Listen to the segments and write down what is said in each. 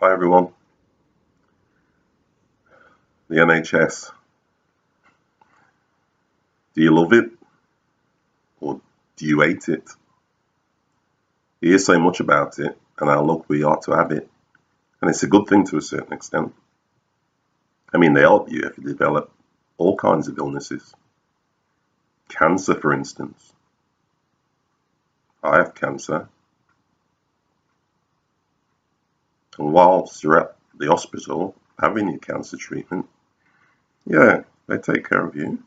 Hi everyone. The NHS. Do you love it or do you hate it? You hear so much about it and how lucky we are to have it. And it's a good thing to a certain extent. I mean, they help you if you develop all kinds of illnesses. Cancer, for instance. I have cancer. And whilst you're at the hospital having your cancer treatment, yeah, they take care of you.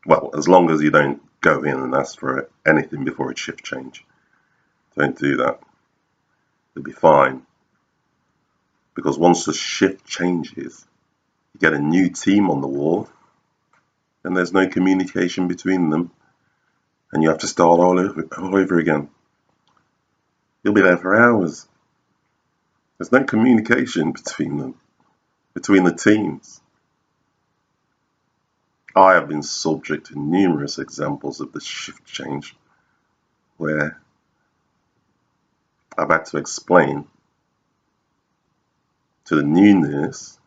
Well, as long as you don't go in and ask for anything before a shift change. Don't do that. You'll be fine. Because once the shift changes, you get a new team on the ward, and there's no communication between them, and you have to start all over again. You'll be there for hours. There's no communication between them, between the teams. I have been subject to numerous examples of the shift change where I've had to explain to the new nurse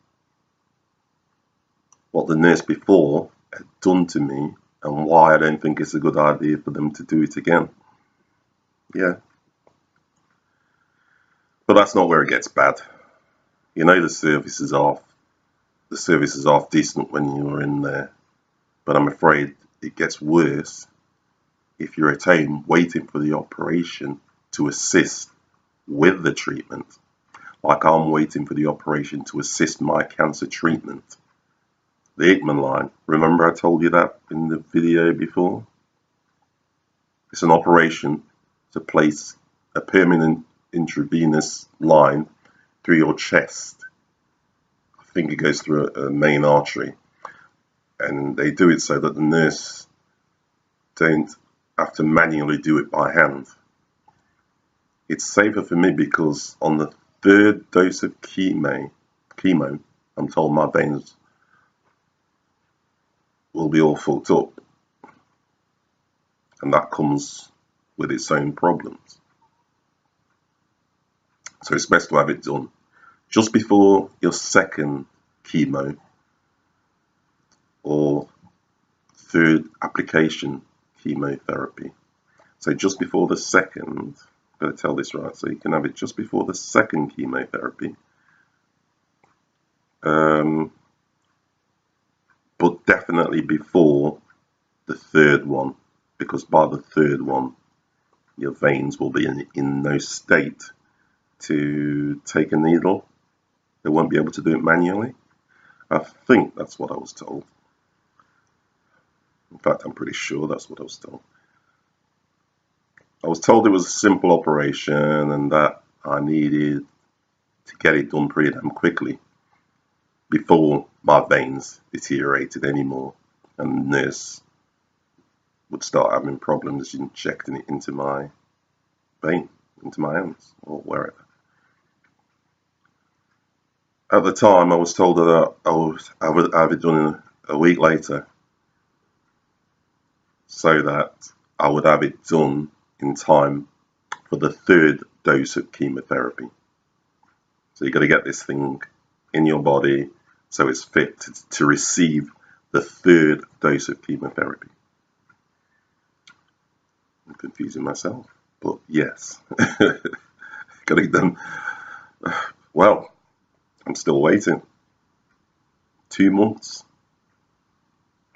what the nurse before had done to me and why I don't think it's a good idea for them to do it again. Yeah. But that's not where it gets bad. You know the service is half decent when you're in there. But I'm afraid it gets worse if you're at home waiting for the operation to assist with the treatment. Like I'm waiting for the operation to assist my cancer treatment. The Hickman line. Remember I told you that in the video before? It's an operation to place a permanent intravenous line through your chest. I think it goes through a main artery. And they do it so that the nurse don't have to manually do it by hand. It's safer for me because on the third dose of chemo, I'm told my veins will be all fucked up. And that comes with its own problems. So it's best to have it done just before your second chemo or third application chemotherapy. So just before the second, I've got to tell this right, so you can have it just before the second chemotherapy. But definitely before the third one, because by the third one, your veins will be in no state to take a needle. They won't be able to do it manually. I think that's what I was told. In fact, I'm pretty sure that's what I was told. I was told it was a simple operation and that I needed to get it done pretty damn quickly before my veins deteriorated anymore and the nurse would start having problems injecting it into my vein, into my hands or wherever. At the time, I was told that I would have it done a week later so that I would have it done in time for the third dose of chemotherapy. So you've got to get this thing in your body so it's fit to receive the third dose of chemotherapy. I'm confusing myself, but yes, got it done. Well, I'm still waiting. 2 months.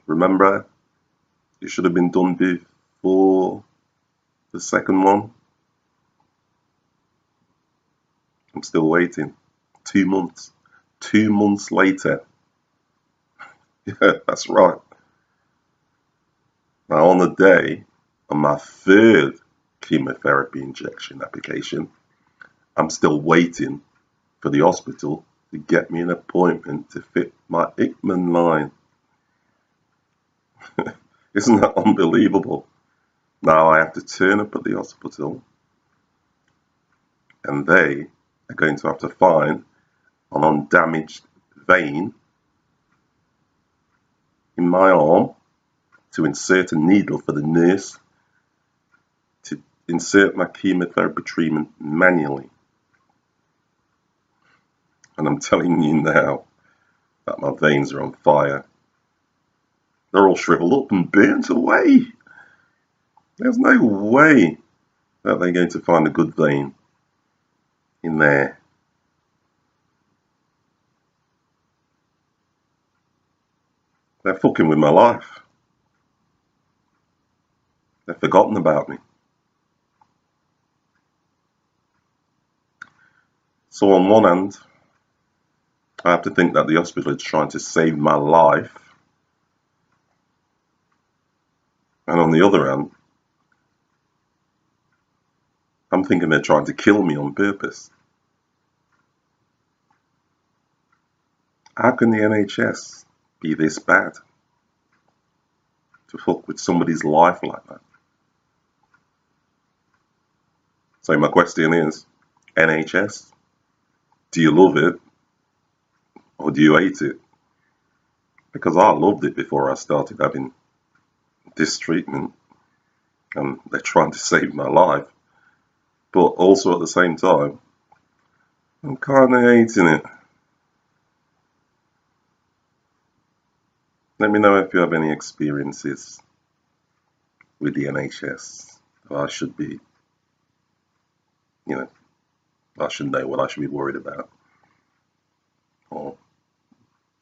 Remember, it should have been done before the second one. I'm still waiting. 2 months. 2 months later. Yeah, that's right. Now on the day of my third chemotherapy injection application, I'm still waiting for the hospital to get me an appointment to fit my Hickman line. Isn't that unbelievable? Now I have to turn up at the hospital and they are going to have to find an undamaged vein in my arm to insert a needle for the nurse to insert my chemotherapy treatment manually. And I'm telling you now that my veins are on fire. They're all shriveled up and burnt away. There's no way that they're going to find a good vein in there. They're fucking with my life. They've forgotten about me. So on one hand, I have to think that the hospital is trying to save my life. And on the other hand, I'm thinking they're trying to kill me on purpose. How can the NHS be this bad to fuck with somebody's life like that? So my question is, NHS, do you love it or do you hate it? Because I loved it before I started having this treatment, and they're trying to save my life. But also at the same time, I'm kind of hating it. Let me know if you have any experiences with the NHS. I should be, I should know what I should be worried about. Or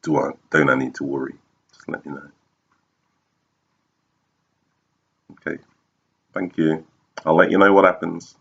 don't I need to worry? Just let me know. Okay, thank you. I'll let you know what happens.